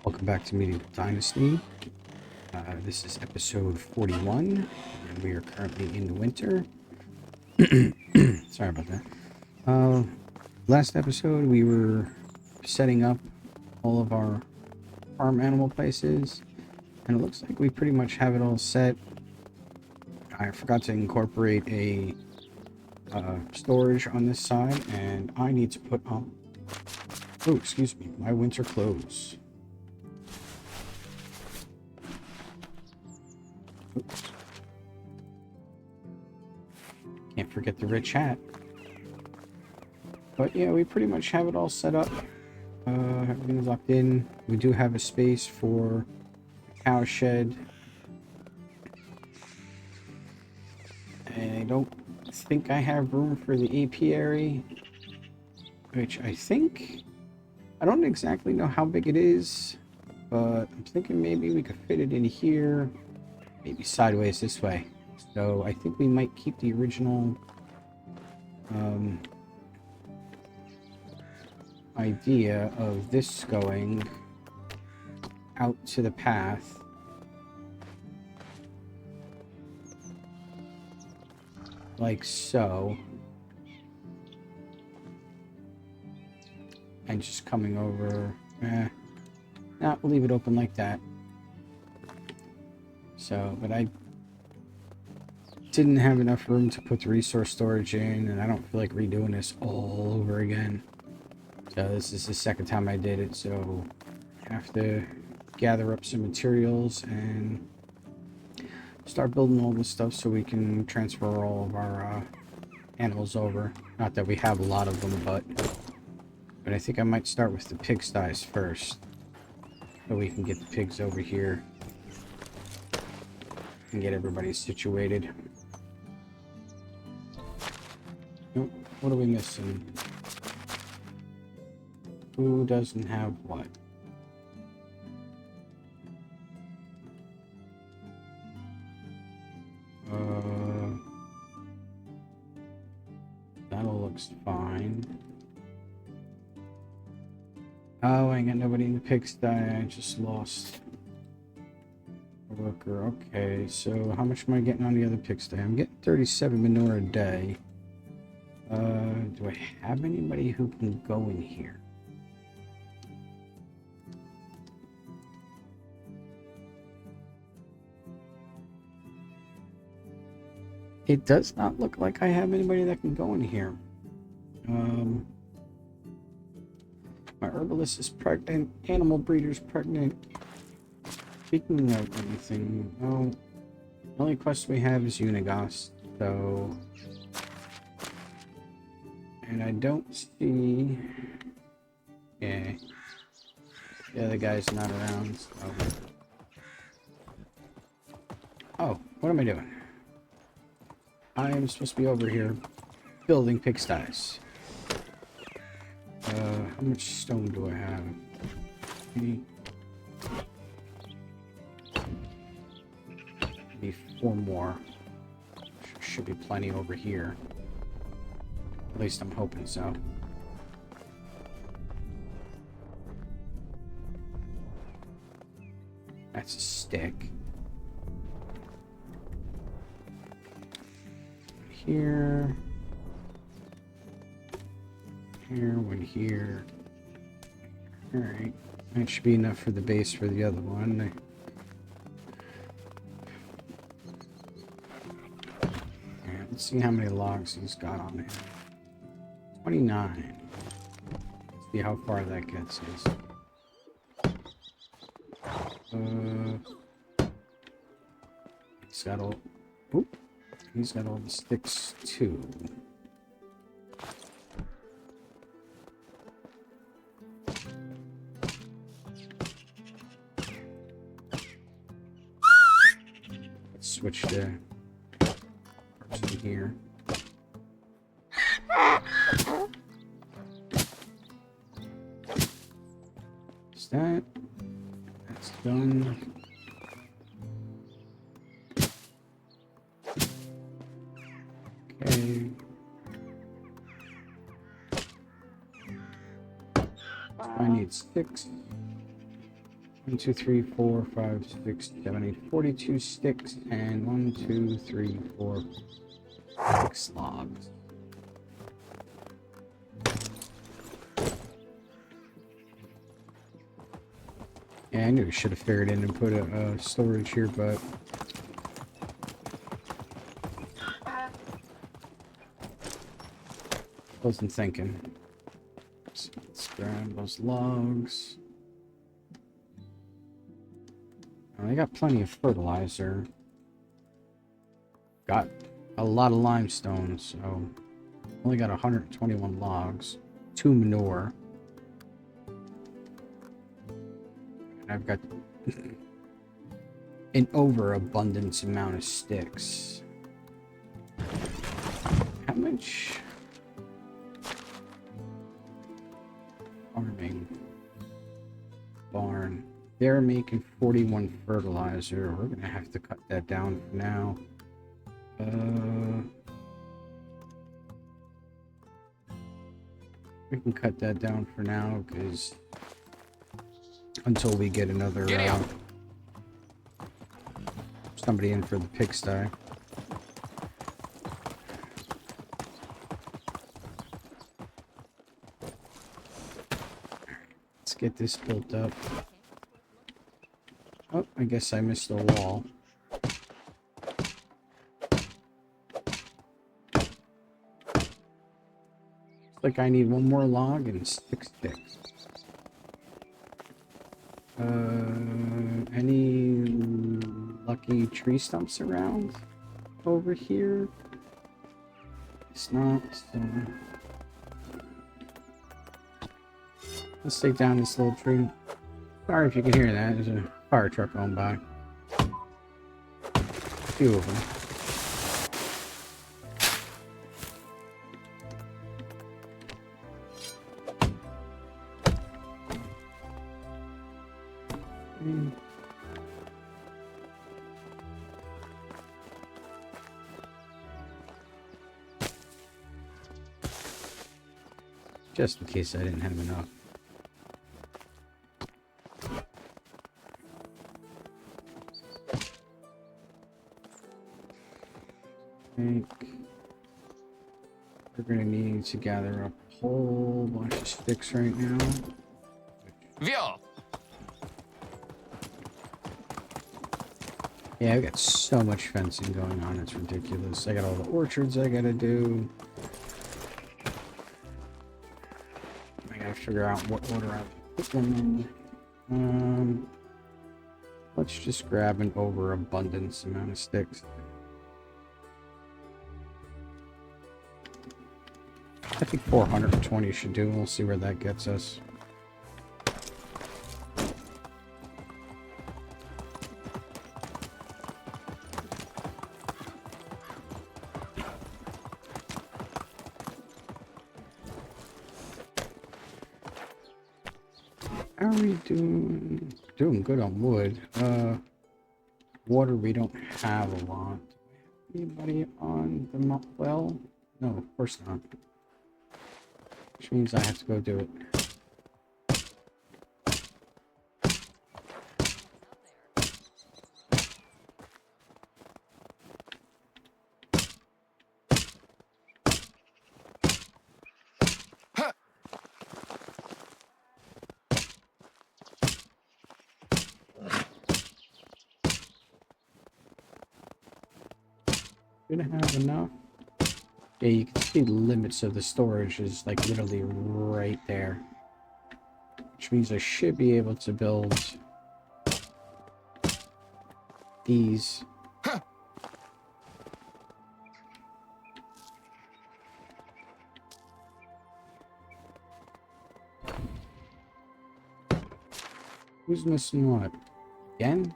Welcome back to Meeting with Dynasty. This is episode 41, and we are currently in the winter. Sorry about that. Last episode, we were setting up all of our farm animal places, and it looks like we pretty much have it all set. I forgot to incorporate a storage on this side, and I need to put on, my winter clothes. Oops. Can't forget the rich hat. But yeah, we pretty much have it all set up. Everything's locked in. We do have a space for a cow shed. And I don't think I have room for the apiary, which I don't exactly know how big it is, but I'm thinking maybe we could fit it in here, maybe sideways this way. So I think we might keep the original idea of this going out to the path. Like so. And just coming over. We'll leave it open like that. So, but I didn't have enough room to put the resource storage in, and I don't feel like redoing this all over again. So this is the second time I did it, so I have to gather up some materials and start building all this stuff so we can transfer all of our animals over. Not that we have a lot of them, but I think I might start with the pigsties first, so we can get the pigs over here and get everybody situated. Nope, what are we missing? Who doesn't have what? That all looks fine. Oh, I ain't got nobody in the pigsty. I just lost a worker. Okay, so how much am I getting on the other pigsty? I'm getting 37 manure a day. Do I have anybody who can go in here? It does not look like I have anybody that can go in here. My herbalist is pregnant. Animal breeder's pregnant. Speaking of anything, the only quest we have is Unigos, so... And I don't see... Yeah. The other guy's not around, so... Oh, what am I doing? I am supposed to be over here building pigsties. How much stone do I have? Maybe 4 more. Should be plenty over here. At least I'm hoping so. That's a stick. Here. Here, one here. Alright. That should be enough for the base for the other one. Yeah, let's see how many logs he's got on there. 29. Let's see how far that gets us. He's got all... Oop. He's got all the sticks too. Let's switch to person here. Is that? That's done. Okay. I need 6. 1, 2, 3, 4, 5, 6, 7, 8, 42 sticks, and 1, 2, 3, 4, 6 logs. Yeah, I knew we should have figured in and put a storage here, but wasn't thinking. So let's grab those logs. Oh, they got plenty of fertilizer. Got a lot of limestone, so only got 121 logs. 2 manure. And I've got an overabundance amount of sticks. How much farming? Barn. They're making 41 fertilizer. We're gonna have to cut that down for now. We can cut that down for now because until we get another somebody in for the pigsty. Let's get this built up. Oh, I guess I missed the wall. Looks like I need 1 more log and 6 sticks. Any lucky tree stumps around over here? It's not, so let's take down this little tree. Sorry if you can hear that. There's a fire truck going by. A few of them. Just in case I didn't have enough. I think we're gonna need to gather up a whole bunch of sticks right now. Yeah, I've got so much fencing going on, it's ridiculous. I got all the orchards I gotta do. I gotta figure out what order I put them in. Let's just grab an overabundance amount of sticks. I think 420 should do. We'll see where that gets us. How are we doing? Doing good on wood. Water we don't have a lot. Anybody on the well? No, of course not. Which means I have to go do it. Gonna have enough. Yeah, you can see the limits of the storage is like literally right there. Which means I should be able to build these. Who's missing what? Again?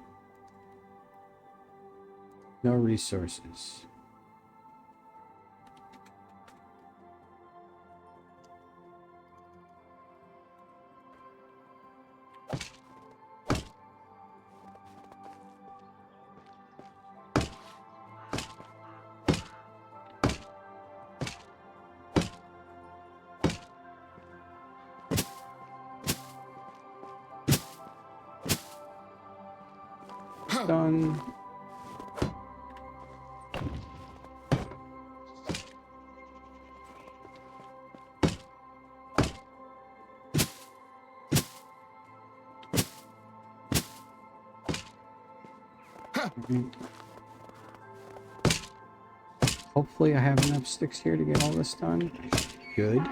No resources. done. Hopefully I have enough sticks here to get all this done. Good.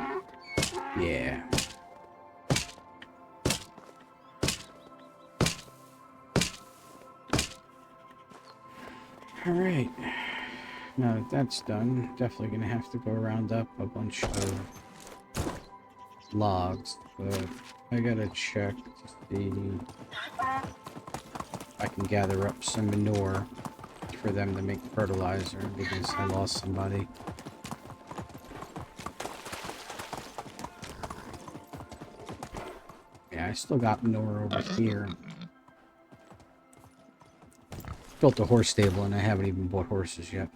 Yeah. Alright. Now that that's done, definitely gonna have to go round up a bunch of logs, but I gotta check to see if I can gather up some manure for them to make fertilizer because I lost somebody. Yeah, I still got manure over here. Built a horse stable and I haven't even bought horses yet.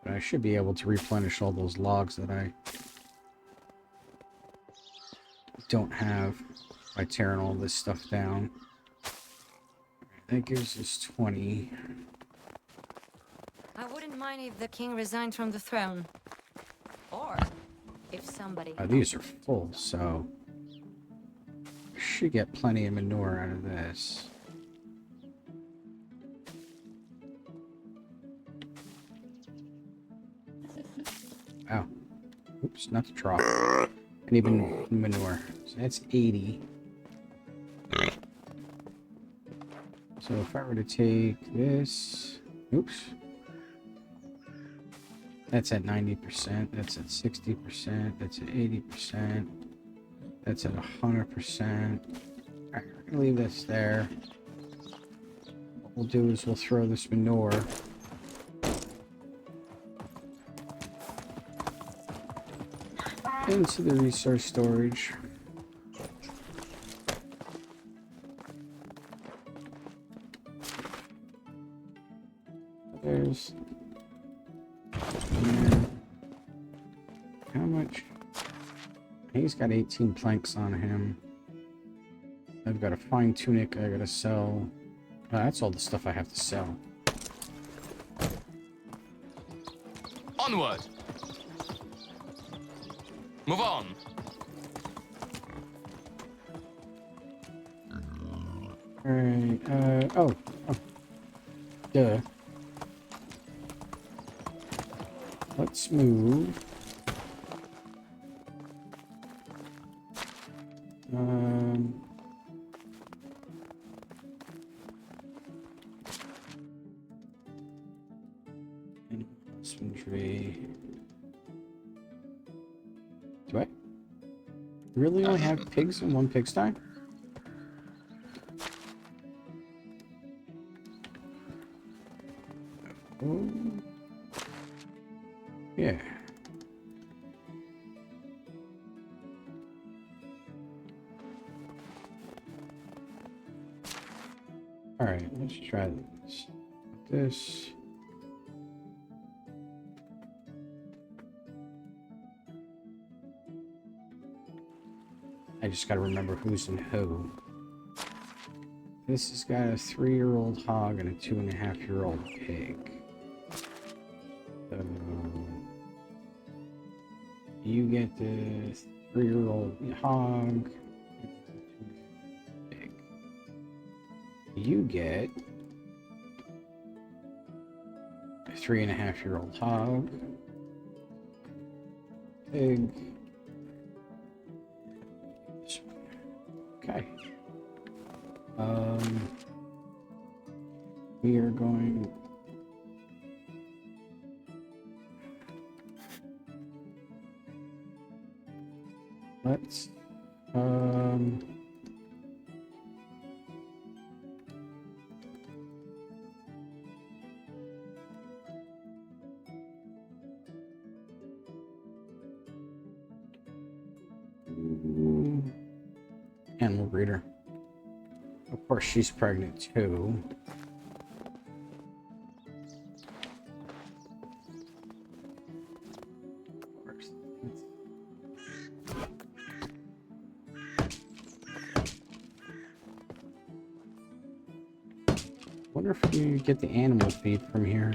But I should be able to replenish all those logs that I don't have by tearing all this stuff down. That gives us 20. I wouldn't mind if the king resigned from the throne. Or if somebody... These are full, so I should get plenty of manure out of this. Wow. Oops, not the drop. And even manure. So that's 80. So if I were to take this... Oops. That's at 90%. That's at 60%. That's at 80%. That's at 100%. Alright, we're going to leave this there. What we'll do is we'll throw this manure into the resource storage. There's... How much? He's got 18 planks on him. I've got a fine tunic I gotta sell. That's all the stuff I have to sell. Onward! Move on! Alright, oh. Duh. Let's move. Inventory. Do I really only have pigs in one pigsty? Oh. Yeah. Alright, let's try this. This. I just gotta remember who's in who. This has got a 3-year-old hog and a 2.5-year-old pig. So you get the 3-year-old hog. Pig. You get a 3.5-year-old hog. Pig. Okay. We are going... Let's, animal breeder. Of course, she's pregnant too. Of course. wonder if you get the animal feed from here.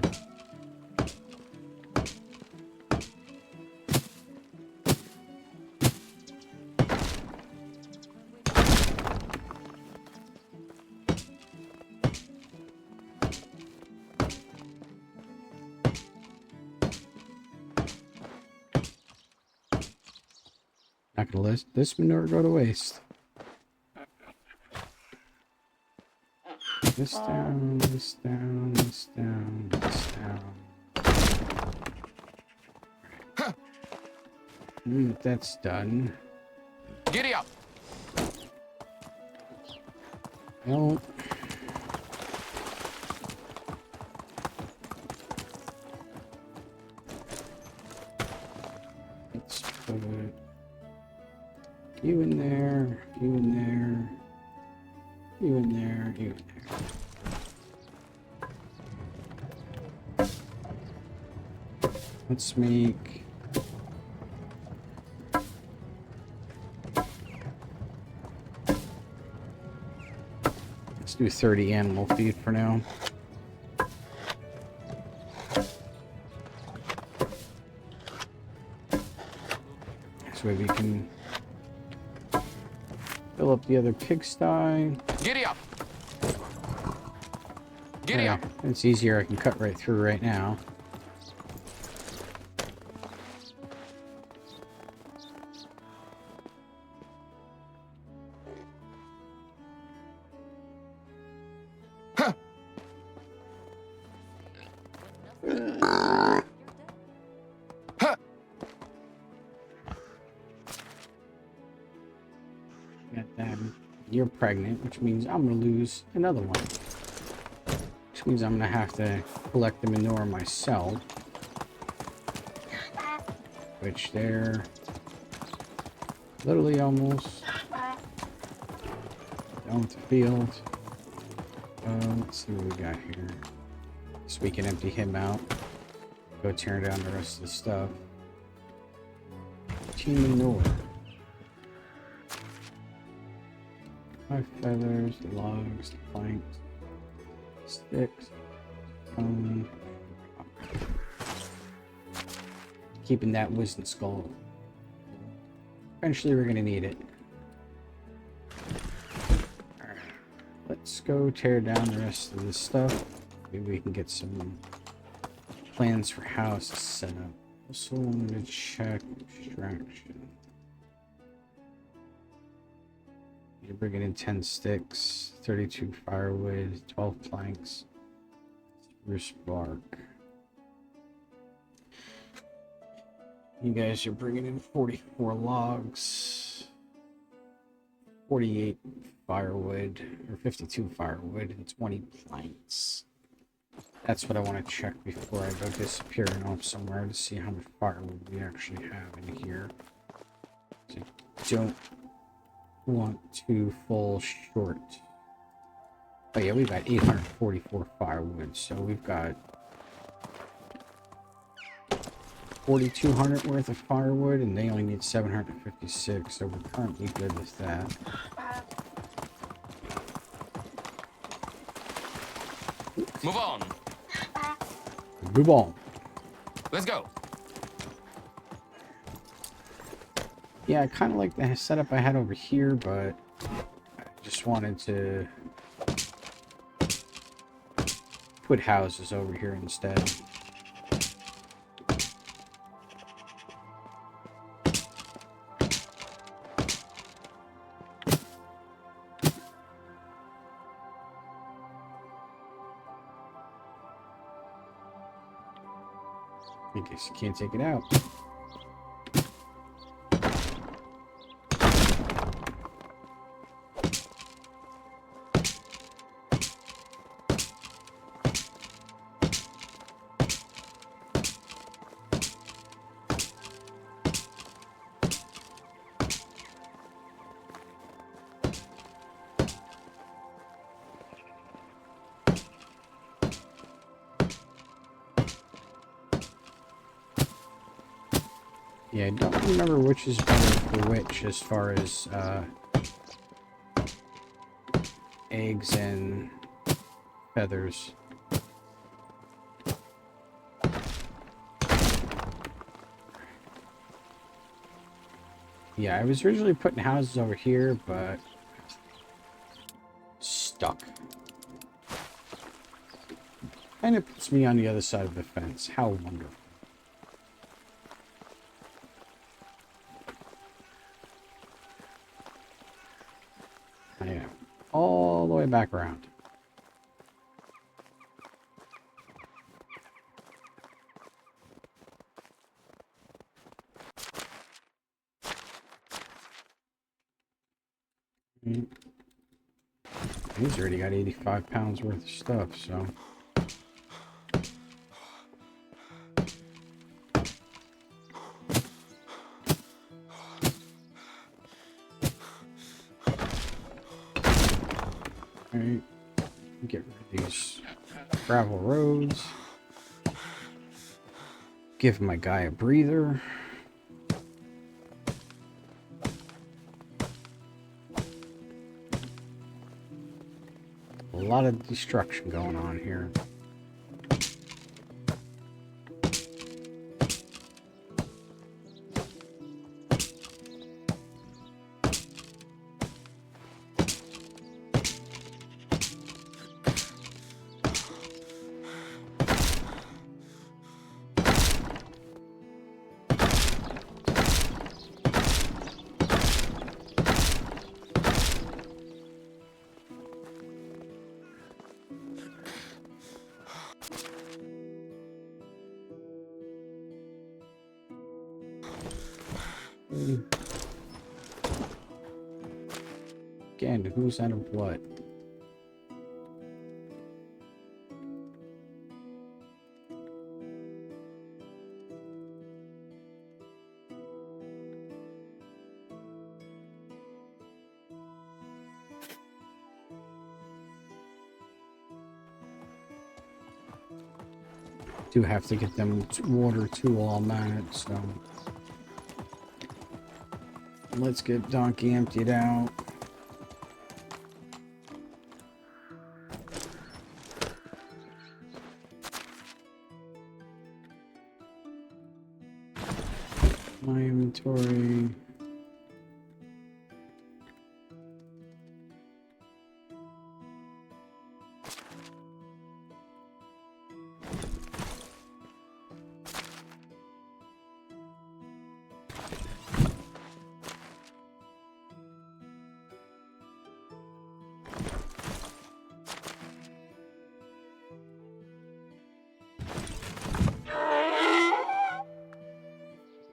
Not gonna let this manure go to waste. This down, this down, this down, this down. That's done. Giddy up. Well, let's put you in there, you in there, you in there, you in there. Let's make do 30 animal feed for now. This way we can fill up the other pigsty. Giddy up. Giddy up. It's easier. I can cut right through right now. You're pregnant, which means I'm gonna lose another one. Which means I'm gonna have to collect the manure myself. Which they're literally almost done with the field. Let's see what we got here. So we can empty him out. Go tear down the rest of the stuff. Team manure. 5 feathers, the logs, the planks, sticks, keeping that wisdom skull. Eventually we're gonna need it. Alright, let's go tear down the rest of this stuff. Maybe we can get some plans for houses set up. Also wanted to check extraction. You're bringing in 10 sticks, 32 firewood, 12 planks, spruce bark. You guys are bringing in 44 logs, 48 firewood, or 52 firewood, and 20 planks. That's what I want to check before I go disappearing off somewhere to see how much firewood we actually have in here. I don't want to fall short. Oh yeah, we've got 844 firewood, so we've got 4,200 worth of firewood, and they only need 756, so we're currently good with that. Move on. Move on. Let's go. Yeah, I kind of like the setup I had over here, but I just wanted to put houses over here instead. I guess you can't take it out. Yeah, I don't remember which is better for which as far as eggs and feathers. Yeah, I was originally putting houses over here, but stuck. And it puts me on the other side of the fence. How wonderful. I am all the way back around. He's already got 85 pounds worth of stuff, so. Alright, get rid of these gravel roads. Give my guy a breather. A lot of destruction going on here. Again, who's out of what? Do have to get them water to all man, so let's get Donkey emptied out. My inventory.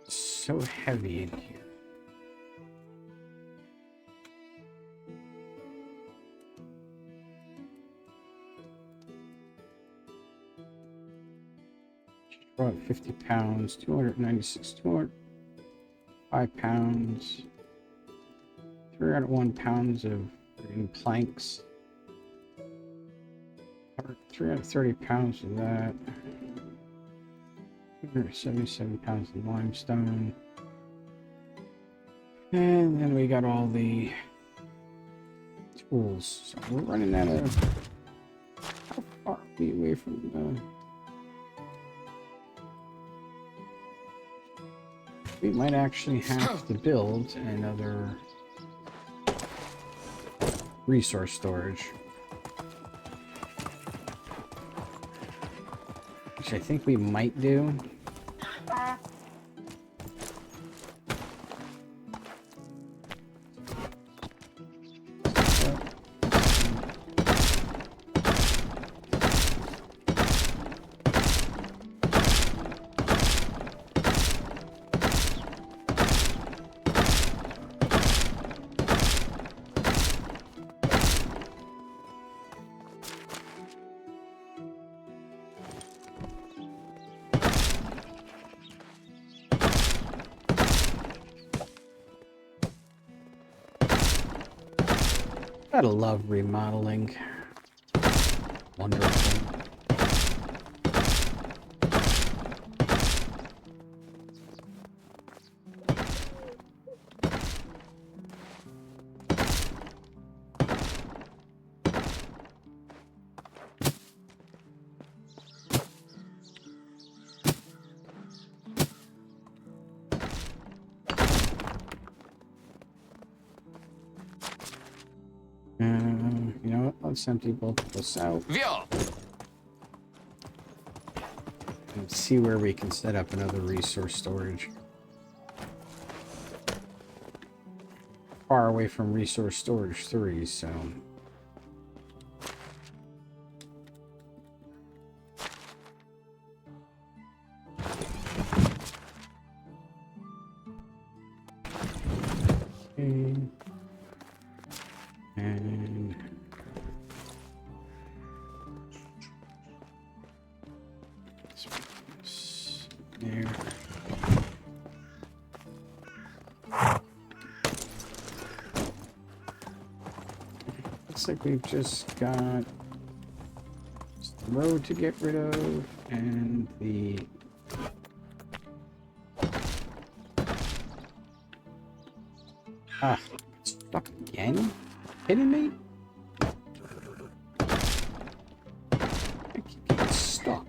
So heavy in here. About 50 pounds, 296, 205 pounds, 301 pounds of green planks, 330 pounds of that. 277 pounds of limestone. And then we got all the tools. So we're running out of... How far are we away from the... We might actually have to build another resource storage. Which I think we might do. Gotta love remodeling. Wonderful. You know what? Let's empty both of this out Vio! and see where we can set up another resource storage. Far away from resource storage 3, so... Okay. And... there. Looks like we've just got the road to get rid of and the stuck again? Kidding me? I keep getting stuck.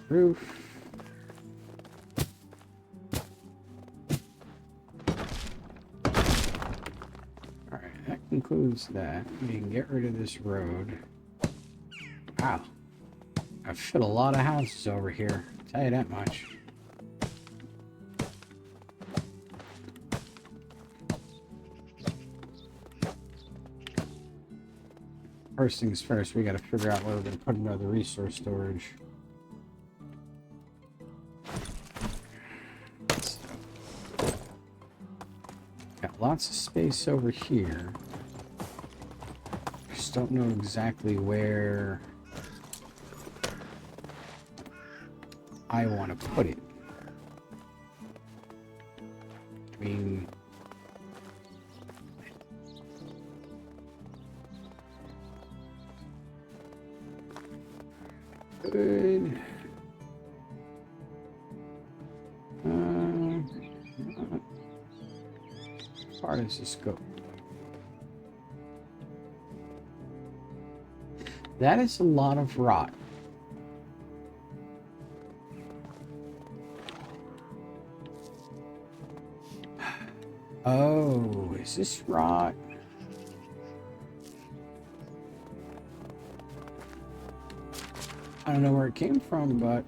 Roof. Alright, that concludes that. We can get rid of this road. Wow. I've fit a lot of houses over here. I'll tell you that much. First things first, we gotta figure out where we're gonna put another resource storage. Got lots of space over here. Just don't know exactly where I want to put it. I mean, good. How far does this go? That is a lot of rot. Oh, is this rot? I don't know where it came from, but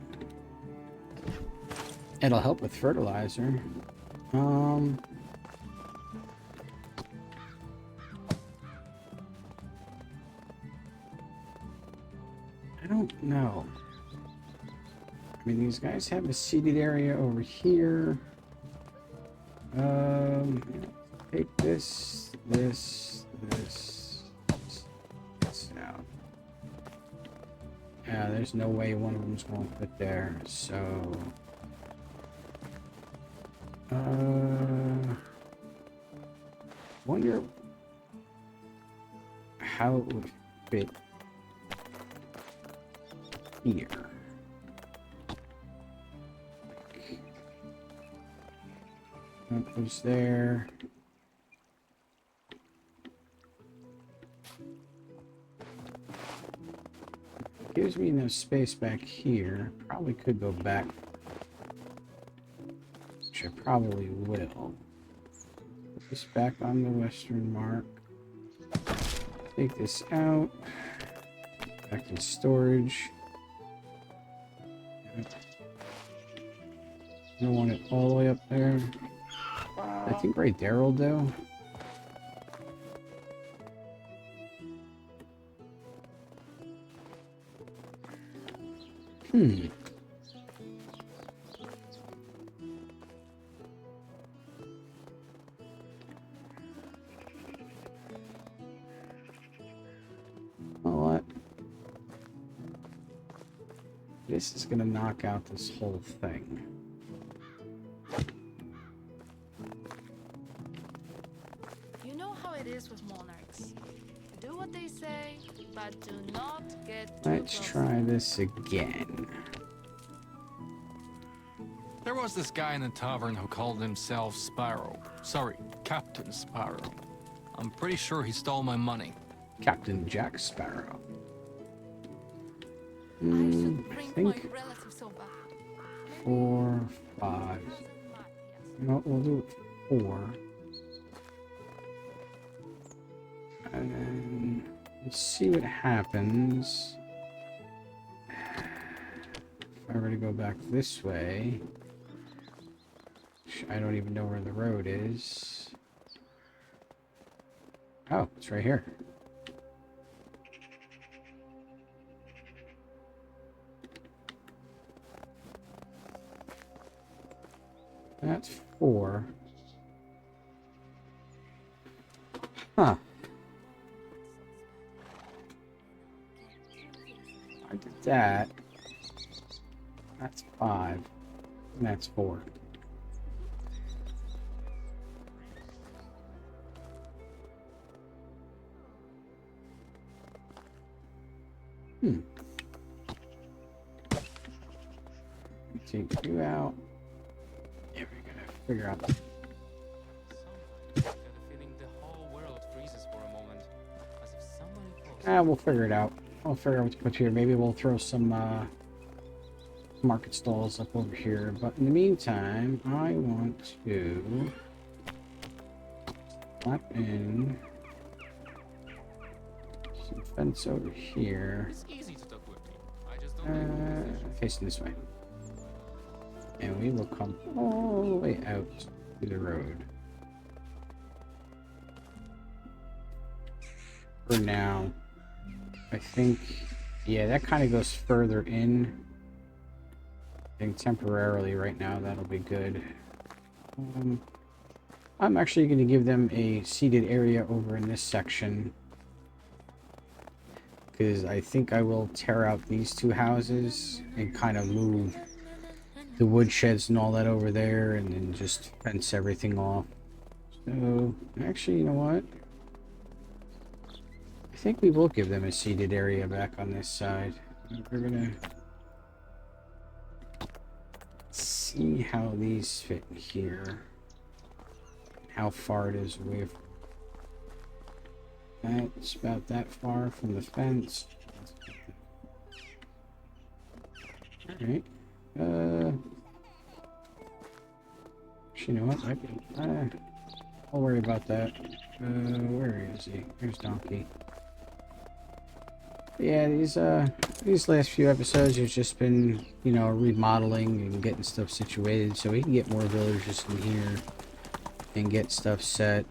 it'll help with fertilizer. I don't know. I mean, these guys have a seated area over here. Take this out. Yeah, there's no way one of them's going to fit there, so... wonder how it would fit here. That was there. Gives me enough space back here. Probably could go back, which I probably will. Put this back on the western mark. Take this out. Back in storage. I don't want it all the way up there. I think right there will do. What? This is gonna knock out this whole thing. You know how it is with monarchs. Do what they say, but do not get too Let's close. try this again. There was this guy in the tavern who called himself Sparrow. Sorry, Captain Sparrow. I'm pretty sure he stole my money. Captain Jack Sparrow. I should I bring think my relatives over. 4, 5. You know what, we'll do 4. And then let's see what happens. If I were to go back this way, I don't even know where the road is. Oh, it's right here. That's 4. Huh. I did that. That's 5. And that's 4. Take you out. Yeah, we're gonna figure out. Sometimes I get a feeling the whole world freezes for a moment, as if somebody close. We'll figure it out. I'll figure out what to put here. Maybe we'll throw some market stalls up over here. But in the meantime, I want to slap in some fence over here. It's easy to talk with me. I just don't Facing this way. And we will come all the way out to the road. For now, I think, yeah, that kind of goes further in. I think temporarily right now that'll be good. I'm actually going to give them a seated area over in this section, because I think I will tear out these 2 houses and kind of move the wood sheds and all that over there, and then just fence everything off. So actually, you know what, I think we will give them a seated area back on this side. We're gonna see how these fit in here, how far it is away from. That's about that far from the fence. All right. You know what? I'll worry about that. Where is he? Here's Donkey. Yeah, these last few episodes, he's just been, you know, remodeling and getting stuff situated so he can get more villagers in here and get stuff set.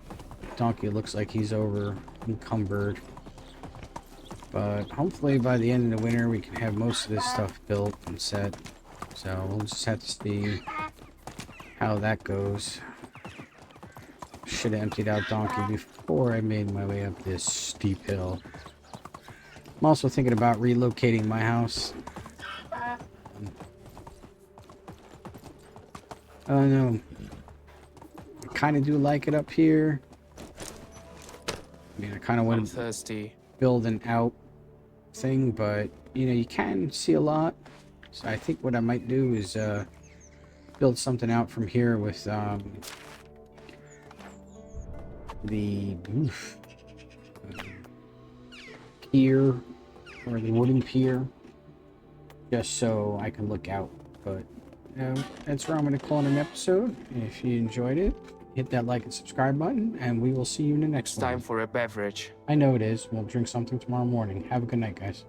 Donkey looks like he's over encumbered, but hopefully by the end of the winter we can have most of this stuff built and set. So we'll just have to see how that goes. Should have emptied out Donkey before I made my way up this steep hill. I'm also thinking about relocating my house. I don't know. I kind of do like it up here. I mean, I kind of want to thirsty. build an out thing, but you know, you can see a lot. So I think what I might do is build something out from here with the pier, or the wooden pier, just so I can look out. But that's where I'm going to call it an episode. If you enjoyed it, hit that like and subscribe button, and we will see you in the next It's one. time for a beverage. I know it is. We'll drink something tomorrow morning. Have a good night, guys.